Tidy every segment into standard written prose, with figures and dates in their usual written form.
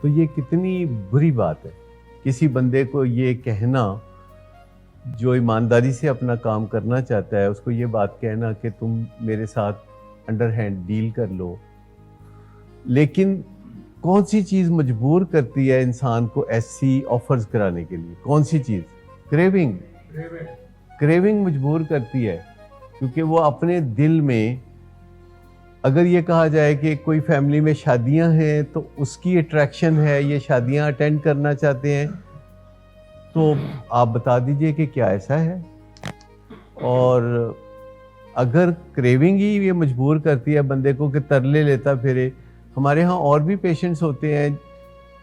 تو یہ کتنی بری بات ہے کسی بندے کو یہ کہنا جو ایمانداری سے اپنا کام کرنا چاہتا ہے، اس کو یہ بات کہنا کہ تم میرے ساتھ انڈر ہینڈ ڈیل کر لو. لیکن کون سی چیز مجبور کرتی ہے انسان کو ایسی آفرز کرانے کے لیے؟ کون سی چیز؟ کریونگ مجبور کرتی ہے، کیونکہ وہ اپنے دل میں، اگر یہ کہا جائے کہ کوئی فیملی میں شادیاں ہیں تو اس کی اٹریکشن ہے، یہ شادیاں اٹینڈ کرنا چاہتے ہیں، تو آپ بتا دیجئے کہ کیا ایسا ہے؟ اور اگر کریونگ ہی یہ مجبور کرتی ہے بندے کو کہ ترلے لیتا پھرے. ہمارے ہاں اور بھی پیشنٹس ہوتے ہیں،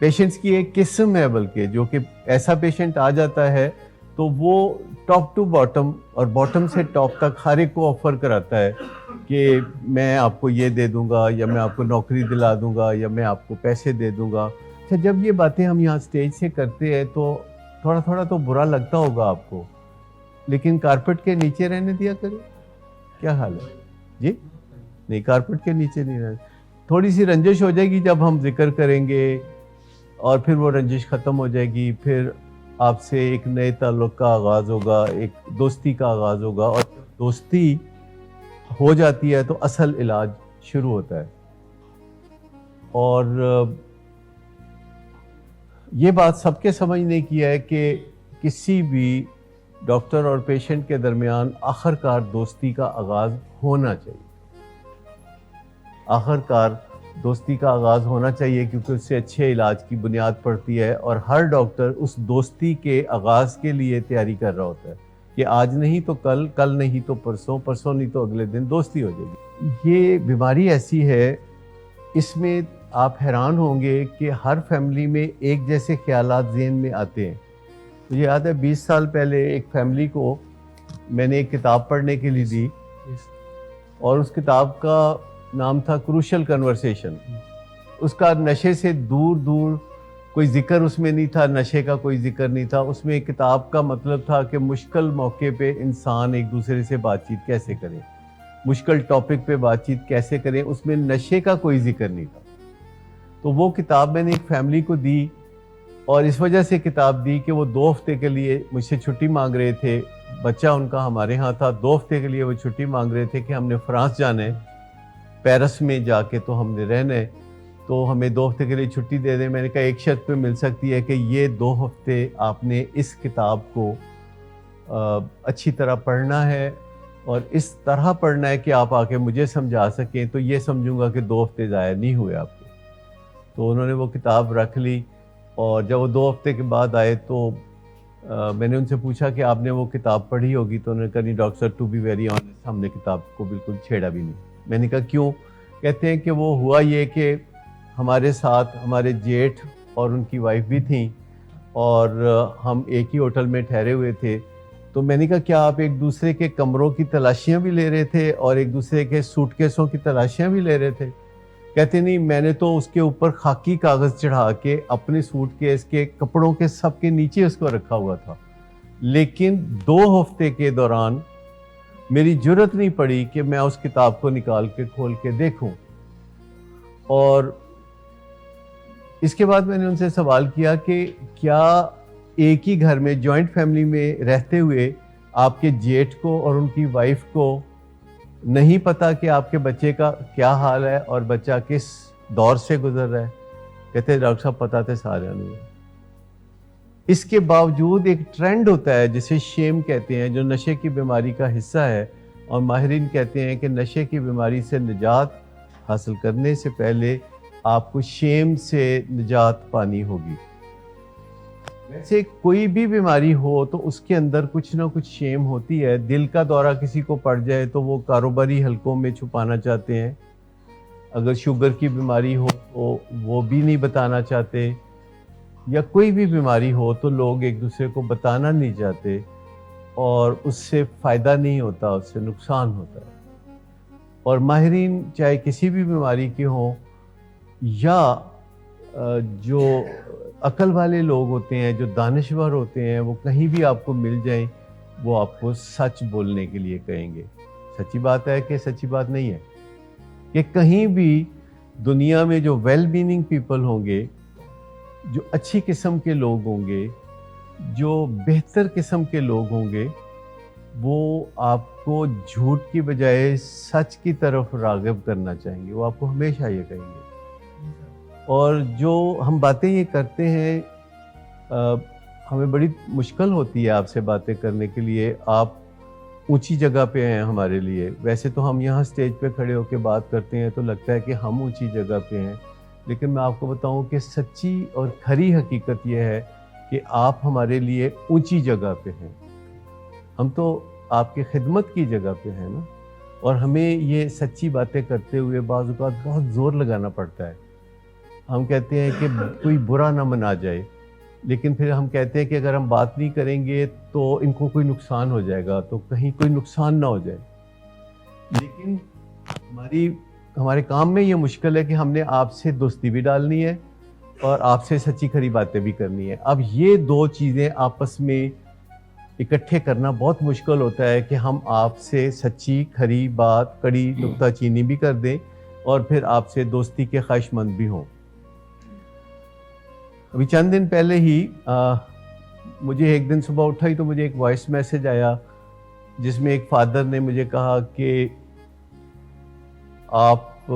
پیشنٹس کی ایک قسم ہے بلکہ، جو کہ ایسا پیشنٹ آ جاتا ہے تو وہ ٹاپ ٹو باٹم اور باٹم سے ٹاپ تک ہر ایک کو آفر کراتا ہے کہ میں آپ کو یہ دے دوں گا، یا میں آپ کو نوکری دلا دوں گا، یا میں آپ کو پیسے دے دوں گا. اچھا، جب یہ باتیں ہم یہاں سٹیج سے کرتے ہیں تو تھوڑا تھوڑا تو برا لگتا ہوگا آپ کو، لیکن کارپٹ کے نیچے رہنے دیا کریں. کیا حال ہے جی؟ نہیں، کارپٹ کے نیچے نہیں رہنا. تھوڑی سی رنجش ہو جائے گی جب ہم ذکر کریں گے، اور پھر وہ رنجش ختم ہو جائے گی، پھر آپ سے ایک نئے تعلق کا آغاز ہوگا، ایک دوستی کا آغاز ہوگا، اور دوستی ہو جاتی ہے تو اصل علاج شروع ہوتا ہے. اور یہ بات سب کے سمجھنے کی ہے کہ کسی بھی ڈاکٹر اور پیشنٹ کے درمیان آخرکار دوستی کا آغاز ہونا چاہیے. آخرکار دوستی کا آغاز ہونا چاہیے، کیونکہ اس سے اچھے علاج کی بنیاد پڑتی ہے، اور ہر ڈاکٹر اس دوستی کے آغاز کے لیے تیاری کر رہا ہوتا ہے کہ آج نہیں تو کل، کل نہیں تو پرسوں، پرسوں نہیں تو اگلے دن دوستی ہو جائے گی. یہ بیماری ایسی ہے، اس میں آپ حیران ہوں گے کہ ہر فیملی میں ایک جیسے خیالات ذہن میں آتے ہیں. مجھے یاد ہے 20 سال پہلے ایک فیملی کو میں نے ایک کتاب پڑھنے کے لیے دی، اور اس کتاب کا نام تھا کروشل کنورسیشن. اس کا نشے سے دور دور کوئی ذکر اس میں نہیں تھا، نشے کا کوئی ذکر نہیں تھا. اس میں کتاب کا مطلب تھا کہ مشکل موقع پہ انسان ایک دوسرے سے بات چیت کیسے کرے، مشکل ٹاپک پہ بات چیت کیسے کریں. اس میں نشے کا کوئی ذکر نہیں تھا. تو وہ کتاب میں نے ایک فیملی کو دی، اور اس وجہ سے کتاب دی کہ وہ 2 ہفتے کے لیے مجھ سے چھٹی مانگ رہے تھے. بچہ ان کا ہمارے ہاں تھا. 2 ہفتے کے لیے وہ چھٹی مانگ رہے تھے کہ ہم نے فرانس جانا ہے، پیرس میں جا کے تو ہم نے رہنا ہے، تو ہمیں 2 ہفتے کے لیے چھٹی دے دیں. میں نے کہا ایک شرط پہ مل سکتی ہے کہ یہ 2 ہفتے آپ نے اس کتاب کو اچھی طرح پڑھنا ہے، اور اس طرح پڑھنا ہے کہ آپ آ کے مجھے سمجھا سکیں، تو یہ سمجھوں گا کہ 2 ہفتے ضائع نہیں ہوئے آپ کے. تو انہوں نے وہ کتاب رکھ لی، اور جب وہ 2 ہفتے کے بعد آئے تو میں نے ان سے پوچھا کہ آپ نے وہ کتاب پڑھی ہوگی؟ تو انہوں نے کہا نہیں ڈاکٹر صاحب، ٹو بی ویری آنیسٹ، ہم نے کتاب کو بالکل چھیڑا بھی نہیں. میں نے کہا کیوں؟ کہتے ہیں کہ وہ ہوا یہ کہ ہمارے ساتھ ہمارے جیٹھ اور ان کی وائف بھی تھیں، اور ہم ایک ہی ہوٹل میں ٹھہرے ہوئے تھے. تو میں نے کہا کیا آپ ایک دوسرے کے کمروں کی تلاشیاں بھی لے رہے تھے اور ایک دوسرے کے سوٹ کیسوں کی تلاشیاں بھی لے رہے تھے؟ کہتے نہیں، میں نے تو اس کے اوپر خاکی کاغذ چڑھا کے اپنے سوٹ کیس کے کپڑوں کے سب کے نیچے اس کو رکھا ہوا تھا، لیکن 2 ہفتے کے دوران میری جرت نہیں پڑی کہ میں اس کتاب کو نکال کے کھول کے دیکھوں. اور اس کے بعد میں نے ان سے سوال کیا کہ کیا ایک ہی گھر میں جوائنٹ فیملی میں رہتے ہوئے آپ کے جیٹھ کو اور ان کی وائف کو نہیں پتا کہ آپ کے بچے کا کیا حال ہے اور بچہ کس دور سے گزر رہا ہے؟ کہتے ہیں ڈاکٹر صاحب پتا تھے سارے نہیں. اس کے باوجود ایک ٹرینڈ ہوتا ہے جسے شیم کہتے ہیں، جو نشے کی بیماری کا حصہ ہے، اور ماہرین کہتے ہیں کہ نشے کی بیماری سے نجات حاصل کرنے سے پہلے آپ کو شیم سے نجات پانی ہوگی. ویسے کوئی بھی بیماری ہو تو اس کے اندر کچھ نہ کچھ شیم ہوتی ہے. دل کا دورہ کسی کو پڑ جائے تو وہ کاروباری حلقوں میں چھپانا چاہتے ہیں. اگر شوگر کی بیماری ہو تو وہ بھی نہیں بتانا چاہتے، یا کوئی بھی بیماری ہو تو لوگ ایک دوسرے کو بتانا نہیں چاہتے، اور اس سے فائدہ نہیں ہوتا، اس سے نقصان ہوتا ہے. اور ماہرین چاہے کسی بھی بیماری کے ہوں، یا جو عقل والے لوگ ہوتے ہیں، جو دانشور ہوتے ہیں، وہ کہیں بھی آپ کو مل جائیں، وہ آپ کو سچ بولنے کے لیے کہیں گے. سچی بات ہے کہ سچی بات نہیں ہے کہ کہیں بھی دنیا میں جو ویل میننگ پیپل ہوں گے جو اچھی قسم کے لوگ ہوں گے، جو بہتر قسم کے لوگ ہوں گے، وہ آپ کو جھوٹ کی بجائے سچ کی طرف راغب کرنا چاہیں گے، وہ آپ کو ہمیشہ یہ کہیں گے۔ اور جو ہم باتیں یہ کرتے ہیں، ہمیں بڑی مشکل ہوتی ہے آپ سے باتیں کرنے کے لیے۔ آپ اونچی جگہ پہ ہیں ہمارے لیے، ویسے تو ہم یہاں سٹیج پہ کھڑے ہو کے بات کرتے ہیں تو لگتا ہے کہ ہم اونچی جگہ پہ ہیں، لیکن میں آپ کو بتاؤں کہ سچی اور کھری حقیقت یہ ہے کہ آپ ہمارے لیے اونچی جگہ پہ ہیں۔ ہم تو آپ کی خدمت کی جگہ پہ ہیں نا، اور ہمیں یہ سچی باتیں کرتے ہوئے بعض اوقات بہت زور لگانا پڑتا ہے۔ ہم کہتے ہیں کہ کوئی برا نہ منا جائے، لیکن پھر ہم کہتے ہیں کہ اگر ہم بات نہیں کریں گے تو ان کو کوئی نقصان ہو جائے گا، تو کہیں کوئی نقصان نہ ہو جائے۔ لیکن ہمارے کام میں یہ مشکل ہے کہ ہم نے آپ سے دوستی بھی ڈالنی ہے اور آپ سے سچی کھری باتیں بھی کرنی ہے۔ اب یہ دو چیزیں آپس میں اکٹھے کرنا بہت مشکل ہوتا ہے کہ ہم آپ سے سچی کھری بات، کڑی نکتہ چینی بھی کر دیں اور پھر آپ سے دوستی کے خواہش مند بھی ہوں۔ ابھی چند دن پہلے ہی مجھے ایک دن صبح اٹھا ہی تو مجھے ایک وائس میسج آیا جس میں ایک فادر نے مجھے کہا کہ آپ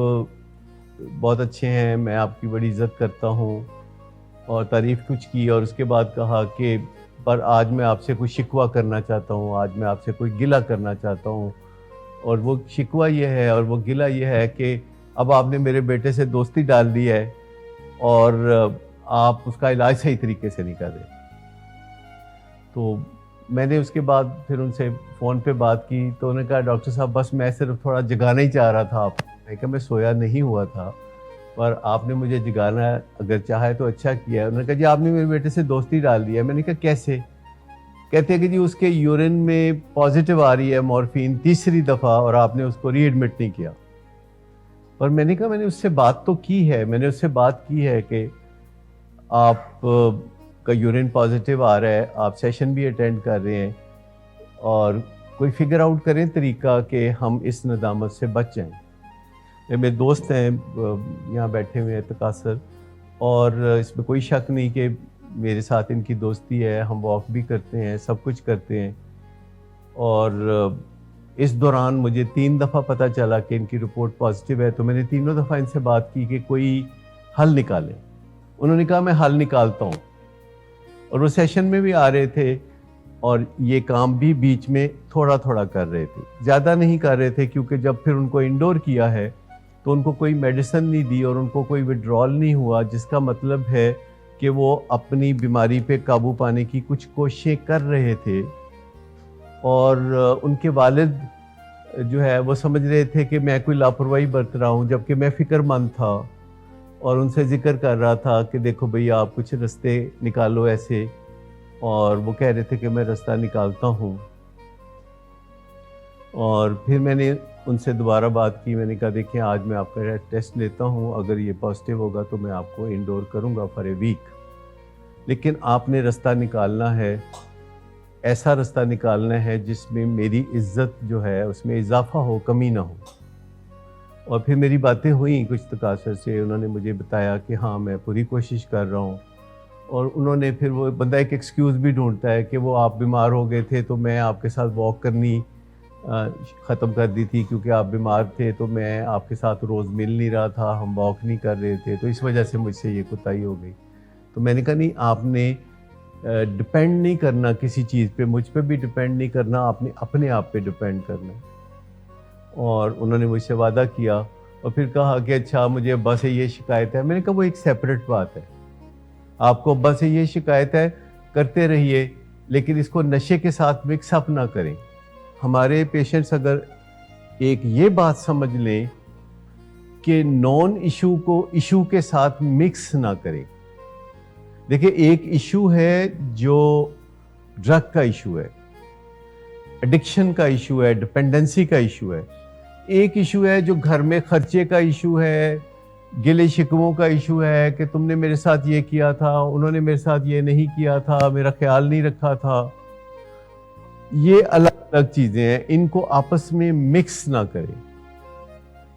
بہت اچھے ہیں، میں آپ کی بڑی عزت کرتا ہوں، اور تعریف کچھ کی، اور اس کے بعد کہا کہ پر آج میں آپ سے کوئی شکوہ کرنا چاہتا ہوں، آج میں آپ سے کوئی گلہ کرنا چاہتا ہوں، اور وہ شکوہ یہ ہے اور وہ گلہ یہ ہے کہ اب آپ نے میرے بیٹے سے دوستی ڈال دی ہے اور آپ اس کا علاج صحیح طریقے سے نہیں کر رہے۔ تو میں نے اس کے بعد پھر ان سے فون پہ بات کی تو انہوں نے کہا ڈاکٹر صاحب بس میں صرف تھوڑا جگانا ہی چاہ رہا تھا آپ کو۔ میں کہا میں سویا نہیں ہوا تھا، پر آپ نے مجھے جگانا اگر چاہے تو اچھا کیا ہے۔ انہوں نے کہا جی آپ نے میرے بیٹے سے دوستی ڈال دی ہے۔ میں نے کہا کیسے؟ کہتے ہیں کہ جی اس کے یورین میں پازیٹیو آ رہی ہے مورفین تیسری دفعہ، اور آپ نے اس کو ری ایڈمٹ نہیں کیا۔ اور میں نے کہا میں نے اس سے بات تو کی ہے، میں نے اس سے بات کی ہے کہ آپ کا یورین پازیٹیو آ رہا ہے، آپ سیشن بھی اٹینڈ کر رہے ہیں، اور کوئی فگر آؤٹ کریں طریقہ کہ ہم اس ندامت سے بچ جائیں۔ میرے دوست ہیں یہاں بیٹھے ہوئے ہیں تقاصر، اور اس میں کوئی شک نہیں کہ میرے ساتھ ان کی دوستی ہے، ہم واک بھی کرتے ہیں، سب کچھ کرتے ہیں۔ اور اس دوران مجھے 3 دفعہ پتہ چلا کہ ان کی رپورٹ پازیٹیو ہے، تو میں نے تینوں دفعہ ان سے بات کی کہ کوئی حل نکالیں۔ انہوں نے کہا میں حل نکالتا ہوں، اور وہ سیشن میں بھی آ رہے تھے اور یہ کام بھی بیچ میں تھوڑا تھوڑا کر رہے تھے، زیادہ نہیں کر رہے تھے، کیونکہ جب پھر ان کو انڈور کیا ہے تو ان کو کوئی میڈیسن نہیں دی اور ان کو کوئی وڈرال نہیں ہوا، جس کا مطلب ہے کہ وہ اپنی بیماری پہ قابو پانے کی کچھ کوششیں کر رہے تھے۔ اور ان کے والد جو ہے وہ سمجھ رہے تھے کہ میں کوئی لاپرواہی برت رہا ہوں، جبکہ میں فکر مند تھا اور ان سے ذکر کر رہا تھا کہ دیکھو بھئی آپ کچھ رستے نکالو ایسے، اور وہ کہہ رہے تھے کہ میں رستہ نکالتا ہوں۔ اور پھر میں نے ان سے دوبارہ بات کی، میں نے کہا دیکھیں آج میں آپ کا ٹیسٹ لیتا ہوں، اگر یہ پازیٹیو ہوگا تو میں آپ کو انڈور کروں گا فار اے ویک، لیکن آپ نے رستہ نکالنا ہے، ایسا رستہ نکالنا ہے جس میں میری عزت جو ہے اس میں اضافہ ہو، کمی نہ ہو۔ اور پھر میری باتیں ہوئیں کچھ تقاصر سے، انہوں نے مجھے بتایا کہ ہاں میں پوری کوشش کر رہا ہوں، اور انہوں نے پھر وہ بندہ ایک ایکسکیوز بھی ڈھونڈتا ہے کہ وہ آپ بیمار ہو گئے تھے تو میں آپ کے ساتھ واک کرنی ختم کر دی تھی، کیونکہ آپ بیمار تھے تو میں آپ کے ساتھ روز مل نہیں رہا تھا، ہم واک نہیں کر رہے تھے، تو اس وجہ سے مجھ سے یہ کوتاہی ہو گئی۔ تو میں نے کہا نہیں، آپ نے ڈپینڈ نہیں کرنا کسی چیز پہ، مجھ پہ بھی ڈپینڈ نہیں کرنا، آپ نے اپنے آپ پہ ڈپینڈ کرنا۔ اور انہوں نے مجھ سے وعدہ کیا، اور پھر کہا کہ اچھا مجھے ابا سے یہ شکایت ہے۔ میں نے کہا وہ ایک سیپریٹ بات ہے، آپ کو ابا سے یہ شکایت ہے کرتے رہیے، لیکن اس کو نشے کے ساتھ مکس اپ نہ کریں۔ ہمارے پیشنٹس اگر ایک یہ بات سمجھ لیں کہ نون ایشو کو ایشو کے ساتھ مکس نہ کریں۔ دیکھیں ایک ایشو ہے جو ڈرگ کا ایشو ہے، ایڈکشن کا ایشو ہے، ڈپینڈنسی کا ایشو ہے۔ ایک ایشو ہے جو گھر میں خرچے کا ایشو ہے، گلے شکووں کا ایشو ہے کہ تم نے میرے ساتھ یہ کیا تھا، انہوں نے میرے ساتھ یہ نہیں کیا تھا، میرا خیال نہیں رکھا تھا۔ یہ الگ الگ چیزیں ہیں، ان کو آپس میں مکس نہ کریں۔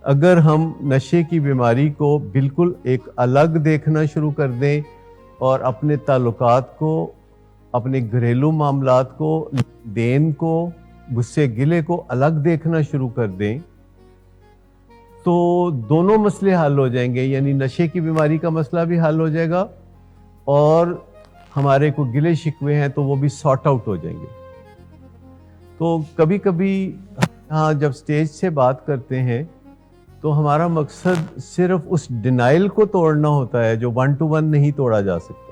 اگر ہم نشے کی بیماری کو بالکل ایک الگ دیکھنا شروع کر دیں اور اپنے تعلقات کو، اپنے گھریلو معاملات کو، دین کو، غصے گلے کو الگ دیکھنا شروع کر دیں تو دونوں مسئلے حل ہو جائیں گے. یعنی نشے کی بیماری کا مسئلہ بھی حل ہو جائے گا اور ہمارے کو گلے شکوے ہیں تو وہ بھی سارٹ آؤٹ ہو جائیں گے. تو کبھی کبھی ہاں جب سٹیج سے بات کرتے ہیں تو ہمارا مقصد صرف اس ڈینائل کو توڑنا ہوتا ہے جو 1 to 1 نہیں توڑا جا سکتا.